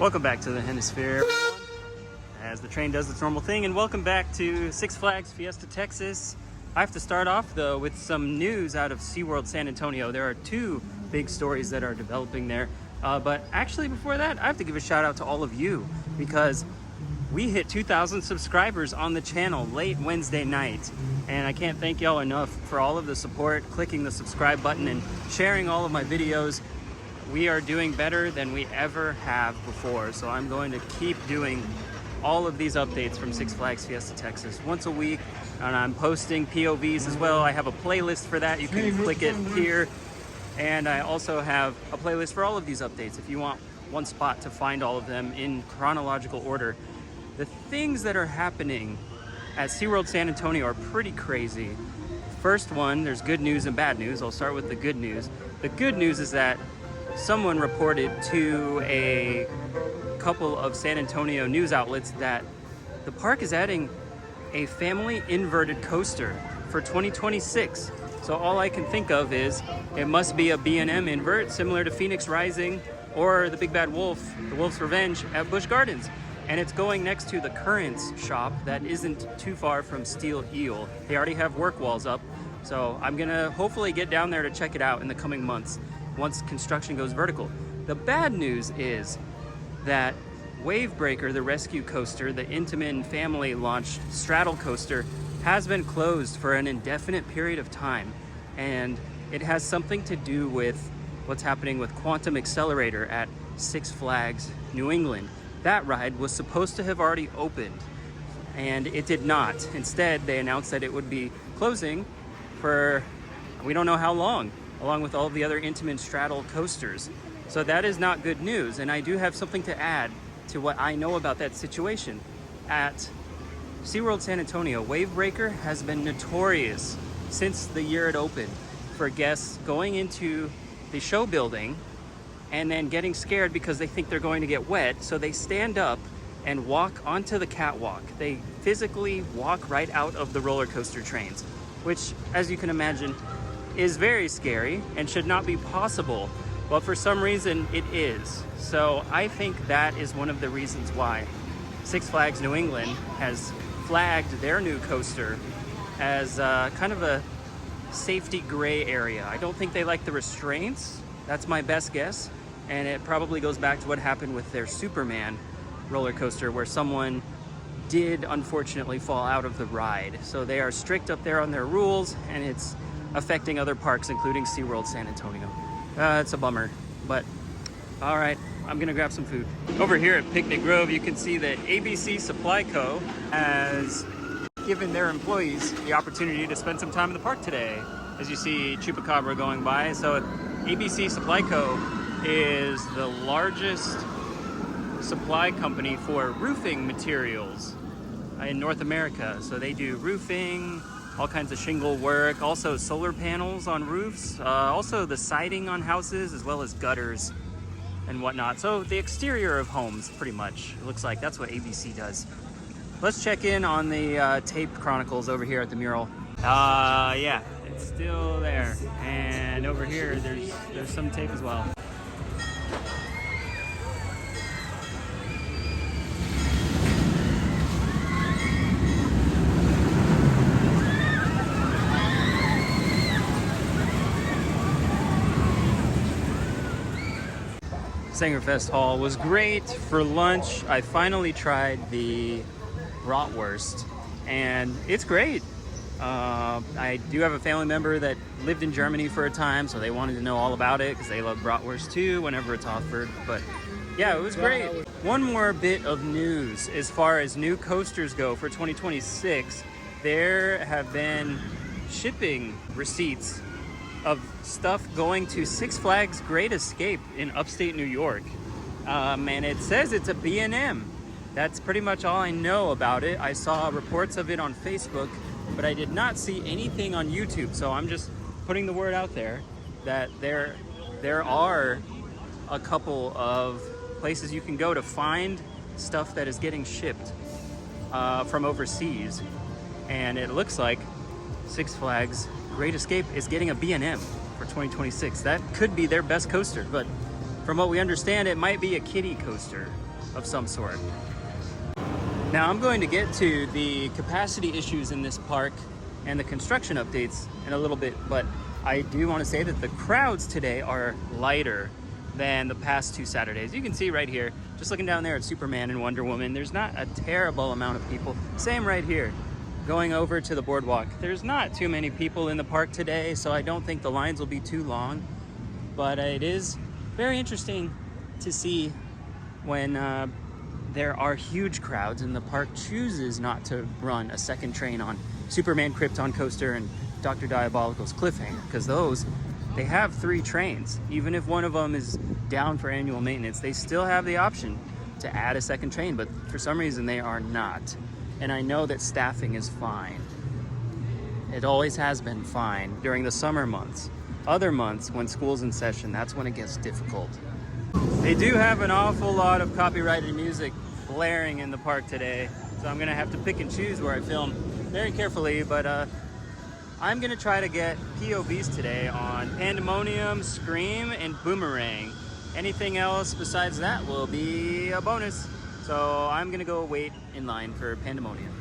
Welcome back to the Hennisphere, everyone, as the train does its normal thing, and welcome back to Six Flags Fiesta, Texas. I have to start off, though, with some news out of SeaWorld San Antonio. There are two big stories that are developing there, but actually before that, I have to give a shout out to all of you, because we hit 2,000 subscribers on the channel late Wednesday night, and I can't thank y'all enough for all of the support, clicking the subscribe button, and sharing all of my videos. We are doing better than we ever have before, so I'm going to keep doing all of these updates from Six Flags Fiesta, Texas once a week, and I'm posting POVs as well. I have a playlist for that. You can click it here, and I also have a playlist for all of these updates if you want one spot to find all of them in chronological order. The things that are happening at SeaWorld San Antonio are pretty crazy. First one, there's good news and bad news. I'll start with the good news. The good news is that someone reported to a couple of San Antonio news outlets that the park is adding a family inverted coaster for 2026. So all I can think of is it must be a B&M invert similar to Phoenix Rising or the Big Bad Wolf, the Wolf's Revenge at Busch Gardens. And it's going next to the Currents shop that isn't too far from Steel Eel. They already have work walls up. So I'm gonna hopefully get down there to check it out in the coming months once construction goes vertical. The bad news is that Wavebreaker, the rescue coaster, the Intamin family launched straddle coaster, has been closed for an indefinite period of time. And it has something to do with what's happening with Quantum Accelerator at Six Flags New England. That ride was supposed to have already opened, and it did not. Instead, they announced that it would be closing for we don't know how long, along with all of the other Intamin straddle coasters. So that is not good news, and I do have something to add to what I know about that situation. At SeaWorld San Antonio, Wavebreaker has been notorious since the year it opened for guests going into the show building and then getting scared because they think they're going to get wet, so they stand up and walk onto the catwalk. They physically walk right out of the roller coaster trains, which, as you can imagine, is very scary and should not be possible, but for some reason it is. So I think that is one of the reasons why Six Flags New England has flagged their new coaster as kind of a safety gray area. I don't think they like the restraints. That's my best guess. And it probably goes back to what happened with their Superman roller coaster, where someone did unfortunately fall out of the ride. So they are strict up there on their rules, and it's affecting other parks, including SeaWorld San Antonio. It's a bummer, but all right, I'm gonna grab some food. Over here at Picnic Grove, you can see that ABC Supply Co. has given their employees the opportunity to spend some time in the park today. As you see Chupacabra going by. So ABC Supply Co. is the largest supply company for roofing materials in North America. So they do roofing, all kinds of shingle work, also solar panels on roofs, also the siding on houses, as well as gutters and whatnot. So the exterior of homes, pretty much, it looks like that's what ABC does. Let's check in on the tape chronicles over here at the mural. Yeah, it's still there. And over here, there's some tape as well. Sangerfest Hall was great. For lunch, I finally tried the bratwurst, and it's great. I do have a family member that lived in Germany for a time, so they wanted to know all about it because they love bratwurst too whenever it's offered. But yeah, it was great. One more bit of news as far as new coasters go for 2026. There have been shipping receipts of stuff going to Six Flags Great Escape in upstate New York. And it says it's a B&M. That's pretty much all I know about it. I saw reports of it on Facebook, but I did not see anything on YouTube. So I'm just putting the word out there that there are a couple of places you can go to find stuff that is getting shipped from overseas. And it looks like Six Flags Great Escape is getting a B&M for 2026. That could be their best coaster, but From what we understand, it might be a kiddie coaster of some sort. Now I'm going to get to the capacity issues in this park and the construction updates in a little bit, but I do want to say that the crowds today are lighter than the past 2 Saturdays. You can see right here, just looking down there at Superman and Wonder Woman, there's not a terrible amount of people. Same right here, going over to the boardwalk. There's not too many people in the park today, so I don't think the lines will be too long, but it is very interesting to see when there are huge crowds and the park chooses not to run a second train on Superman Krypton Coaster and Dr. Diabolical's Cliffhanger, because those, they have 3 trains. Even if one of them is down for annual maintenance, they still have the option to add a second train, but for some reason they are not. And I know that staffing is fine. It always has been fine during the summer months. Other months, when school's in session, that's when it gets difficult. They do have an awful lot of copyrighted music blaring in the park today, so I'm gonna have to pick and choose where I film very carefully, but I'm gonna try to get POVs today on Pandemonium, Scream, and Boomerang. Anything else besides that will be a bonus. So I'm gonna go wait in line for Pandemonium.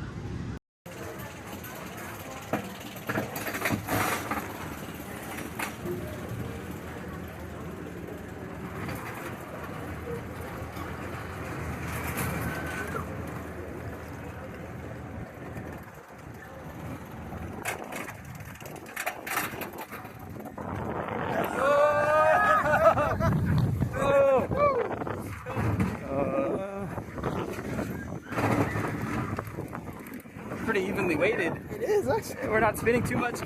Pretty evenly weighted. It is, actually. We're not spinning too much.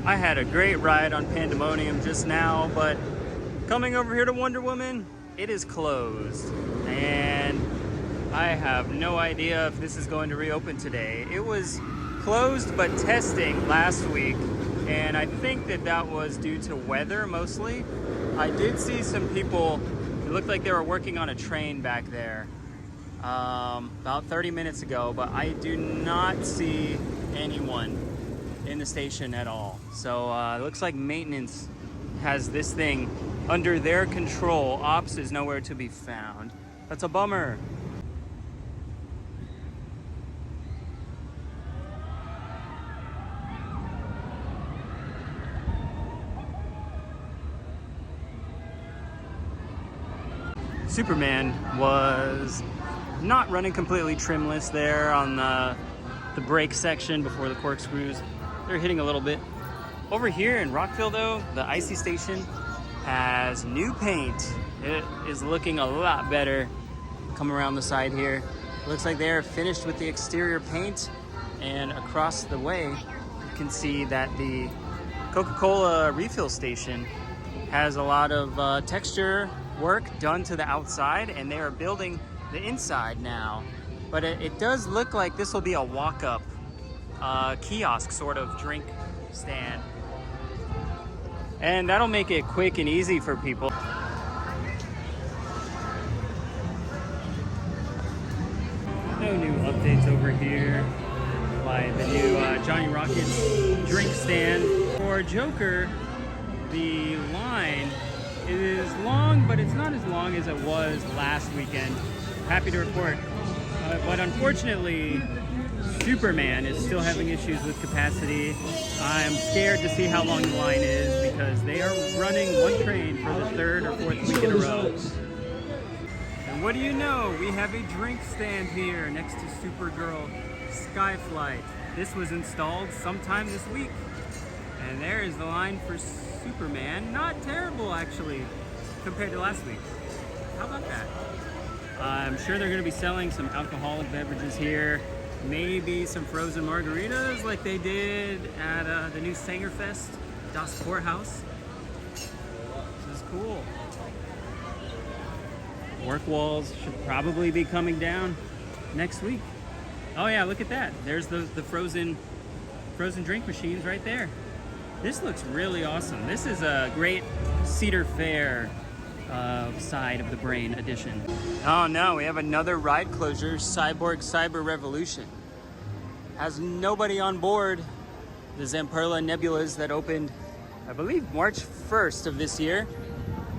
I had a great ride on Pandemonium just now, but coming over here to Wonder Woman, it is closed. And I have no idea if this is going to reopen today. It was closed but testing last week, and I think that that was due to weather mostly. I did see some people, it looked like they were working on a train back there about 30 minutes ago, but I do not see anyone in the station at all. So it looks like maintenance has this thing under their control. Ops is nowhere to be found. That's a bummer. Superman was not running completely trimless there on the brake section before the corkscrews. They're hitting a little bit. Over here in Rockville though, the icy station has new paint. It is looking a lot better. Come around the side here. Looks like they're finished with the exterior paint, and across the way you can see that the Coca-Cola refill station has a lot of texture work done to the outside, and they are building the inside now. But it does look like this will be a walk-up kiosk sort of drink stand, and that'll make it quick and easy for people. No new updates over here by the new Johnny Rockets drink stand. For Joker, the line is long, but it's not as long as it was last weekend. Happy to report. But unfortunately, Superman is still having issues with capacity. I'm scared to see how long the line is, because they are running one train for the 3rd or 4th week in a row. And what do you know? We have a drink stand here next to Supergirl Skyflight. This was installed sometime this week. And there is the line for Superman. Not terrible, actually, compared to last week. How about that? I'm sure they're going to be selling some alcoholic beverages here. Maybe some frozen margaritas like they did at the new Sangerfest, Das Courthouse. This is cool. Work walls should probably be coming down next week. Oh yeah, look at that. There's the frozen drink machines right there. This looks really awesome. This is a great Cedar Fair side of the Brain edition. Oh no, we have another ride closure, Cyborg Cyber Revolution. Has nobody on board. The Zamperla Nebulas that opened, I believe, March 1st of this year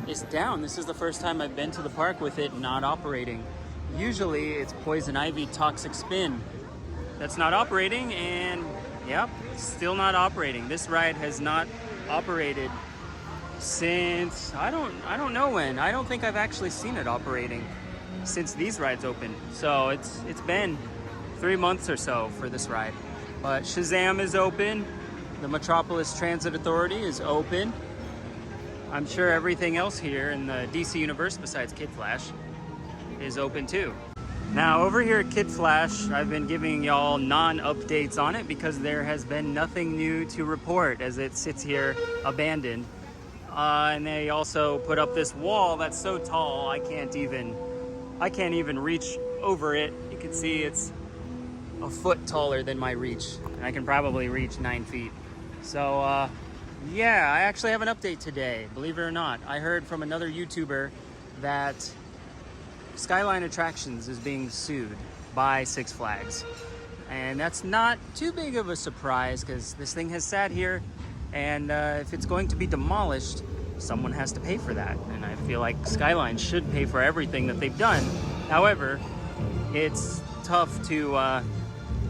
is down. This is the first time I've been to the park with it not operating. Usually it's Poison Ivy Toxic Spin that's not operating, and yep, still not operating. This ride has not operated since I don't know when. I don't think I've actually seen it operating since these rides opened. So it's been 3 months or so for this ride. But Shazam is open. The Metropolis Transit Authority is open. I'm sure everything else here in the DC universe besides Kid Flash is open too. Now over here at Kid Flash, I've been giving y'all non-updates on it because there has been nothing new to report as it sits here abandoned. And they also put up this wall that's so tall I can't even reach over it. You can see it's a foot taller than my reach, and I can probably reach 9 feet. So yeah, I actually have an update today, believe it or not. I heard from another YouTuber that Skyline Attractions is being sued by Six Flags. And that's not too big of a surprise because this thing has sat here, and if it's going to be demolished, someone has to pay for that. And I feel like Skyline should pay for everything that they've done. However, it's tough to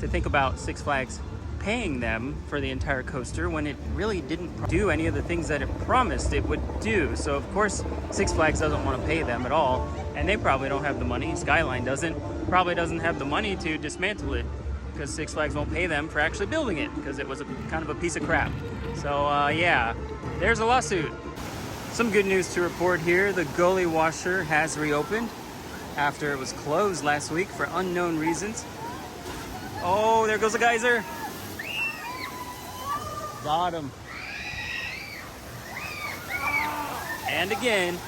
think about Six Flags paying them for the entire coaster when it really didn't do any of the things that it promised it would do. So of course Six Flags doesn't want to pay them at all, and they probably don't have the money. Skyline probably doesn't have the money to dismantle it because Six Flags won't pay them for actually building it because it was kind of a piece of crap. So yeah, there's a lawsuit. Some good news to report here. The Gully washer has reopened after it was closed last week for unknown reasons. Oh, there goes a geyser. Got him. And again.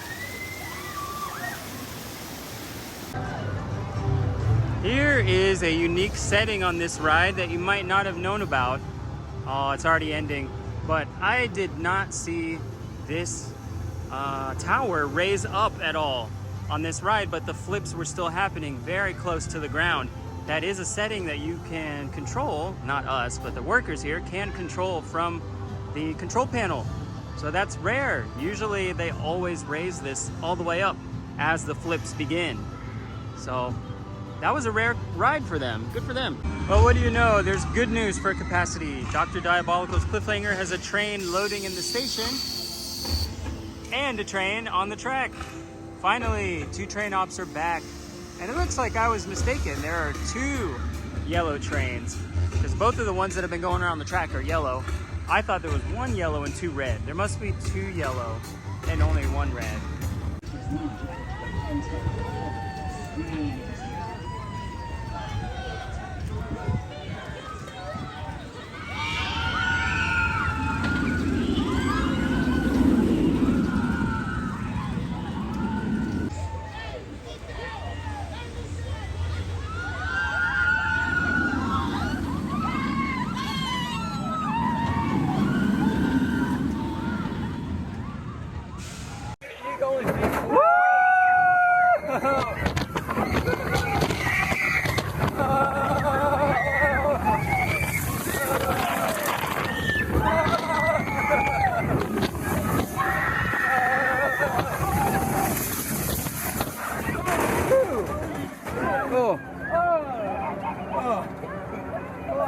Here is a unique setting on this ride that you might not have known about. Oh, it's already ending. But I did not see this tower raise up at all on this ride, but the flips were still happening very close to the ground. That is a setting that you can control, not us, but the workers here can control from the control panel. So that's rare. Usually they always raise this all the way up as the flips begin. So that was a rare ride for them. Good for them. Well, what do you know? There's good news for capacity. Dr. Diabolical's Cliffhanger has a train loading in the station and a train on the track. Finally, 2 train ops are back. And it looks like I was mistaken. There are 2 yellow trains because both of the ones that have been going around the track are yellow. I thought there was 1 yellow and 2 red. There must be 2 yellow and only 1 red.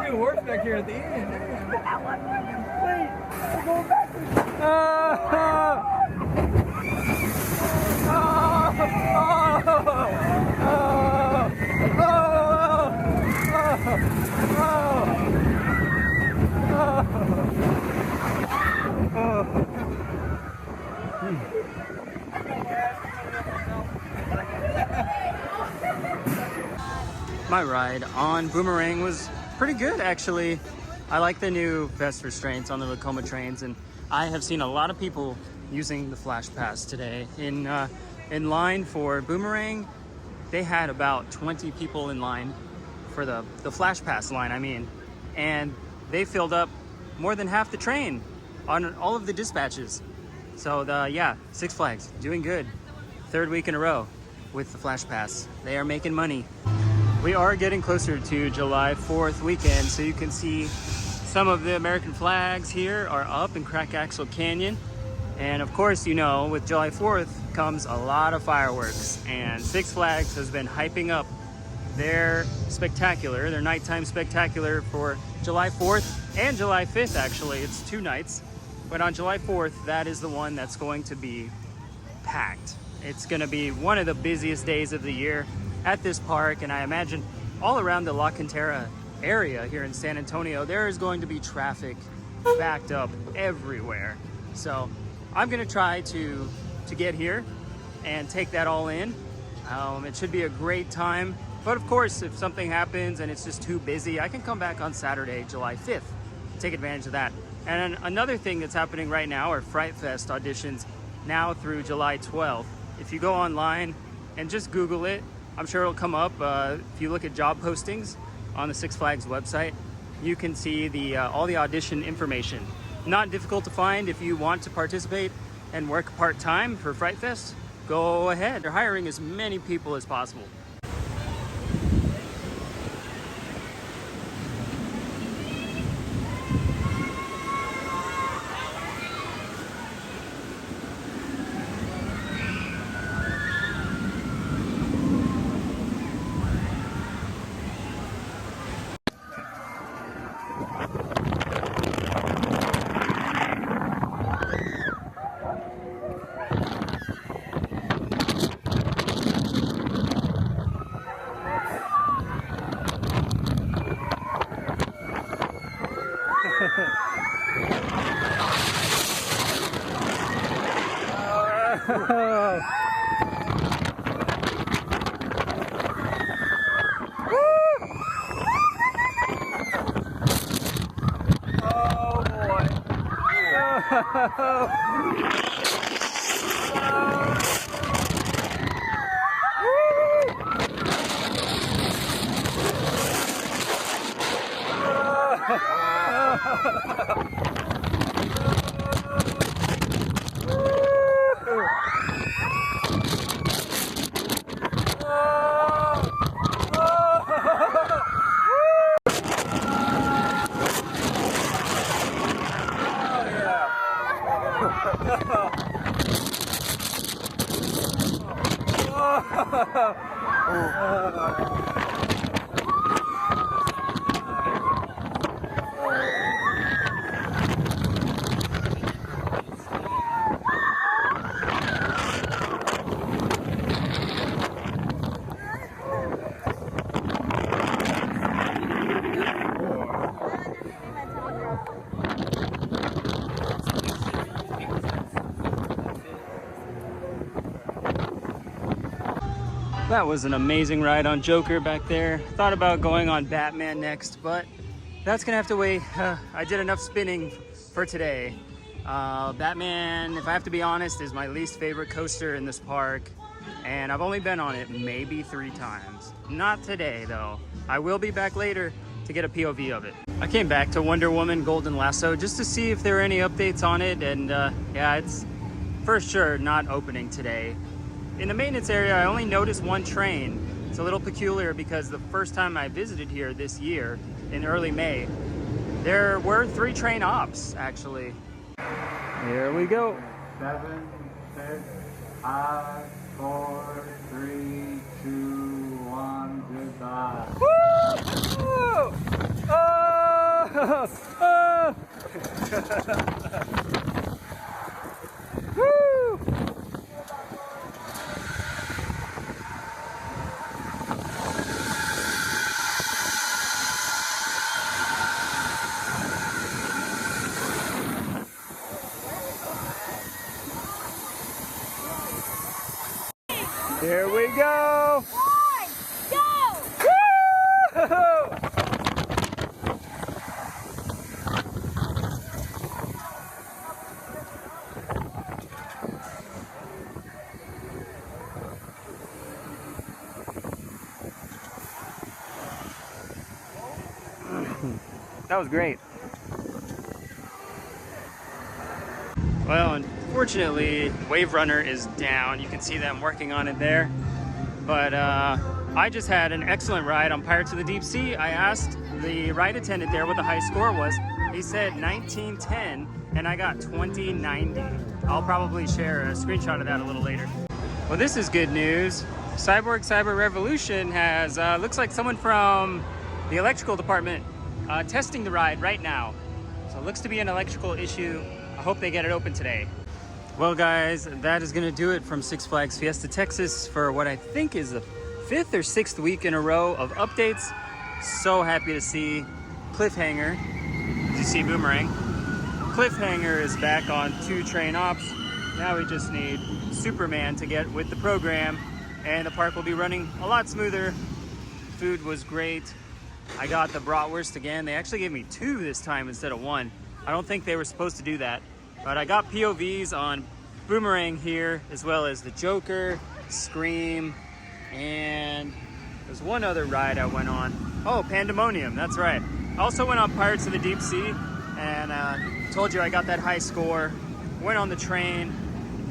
Horse back here at the end. Wait, we're going backwards. My ride on Boomerang was pretty good, actually. I like the new vest restraints on the Vekoma trains, and I have seen a lot of people using the Flash Pass today in in line for Boomerang, they had about 20 people in line for the Flash Pass line, I mean. And they filled up more than half the train on all of the dispatches. So yeah, Six Flags doing good. Third week in a row with the Flash Pass. They are making money. We are getting closer to July 4th weekend, so you can see some of the American flags here are up in Crack Axle Canyon. And of course, you know, with July 4th comes a lot of fireworks, and Six Flags has been hyping up their spectacular, their nighttime spectacular for July 4th and July 5th, actually. It's 2 nights. But on July 4th, that is the one that's going to be packed. It's going to be one of the busiest days of the year at this park, and I imagine all around the La Cantera area here in San Antonio, there is going to be traffic backed up everywhere. So I'm going to try to get here and take that all in. It should be a great time. But of course, if something happens and it's just too busy, I can come back on Saturday, July 5th, take advantage of that. And another thing that's happening right now are Fright Fest auditions now through July 12th. If you go online and just Google it, I'm sure it'll come up. If you look at job postings on the Six Flags website, you can see all the audition information. Not difficult to find. If you want to participate and work part-time for Fright Fest, go ahead. They're hiring as many people as possible. That was an amazing ride on Joker back there. Thought about going on Batman next, but that's gonna have to wait. I did enough spinning for today. Batman, if I have to be honest, is my least favorite coaster in this park, and I've only been on it maybe 3 times. Not today though. I will be back later to get a POV of it. I came back to Wonder Woman Golden Lasso just to see if there are any updates on it, and yeah, it's for sure not opening today. In the maintenance area, I only noticed 1 train. It's a little peculiar because the first time I visited here this year, in early May, there were 3 train ops, actually. Here we go. 7, 6, 5, 4, 3, 2, 1, goodbye. Woo! Woo! Here we go! 1, go! Woo! That was great. Well, unfortunately, Wave Runner is down. You can see them working on it there. But I just had an excellent ride on Pirates of the Deep Sea. I asked the ride attendant there what the high score was. He said 1910, and I got 2090. I'll probably share a screenshot of that a little later. Well, this is good news. Cyborg Cyber Revolution has, looks like someone from the electrical department testing the ride right now. So it looks to be an electrical issue. I hope they get it open today. Well guys, that is gonna do it from Six Flags Fiesta, Texas for what I think is the 5th or 6th week in a row of updates. So happy to see Cliffhanger. As you see Boomerang. Cliffhanger is back on 2 train ops. Now we just need Superman to get with the program and the park will be running a lot smoother. Food was great. I got the bratwurst again. They actually gave me 2 this time instead of 1. I don't think they were supposed to do that. But I got POVs on Boomerang here, as well as the Joker, Scream, and there's one other ride I went on. Oh, Pandemonium, that's right. I also went on Pirates of the Deep Sea, and told you I got that high score. Went on the train,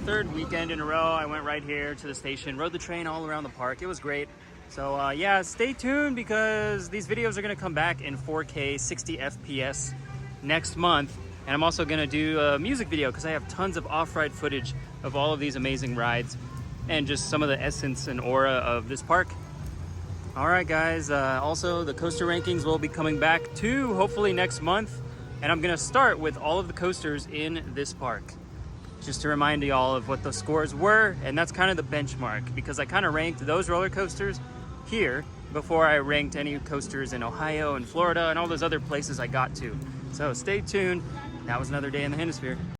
3rd weekend in a row. I went right here to the station, rode the train all around the park. It was great. So yeah, stay tuned because these videos are gonna come back in 4K 60 FPS next month. And I'm also gonna do a music video because I have tons of off-ride footage of all of these amazing rides and just some of the essence and aura of this park. All right guys, also the coaster rankings will be coming back too, hopefully next month. And I'm gonna start with all of the coasters in this park. Just to remind you all of what the scores were, and that's kind of the benchmark because I kind of ranked those roller coasters here before I ranked any coasters in Ohio and Florida and all those other places I got to. So stay tuned. That was another day in the Hennisphere.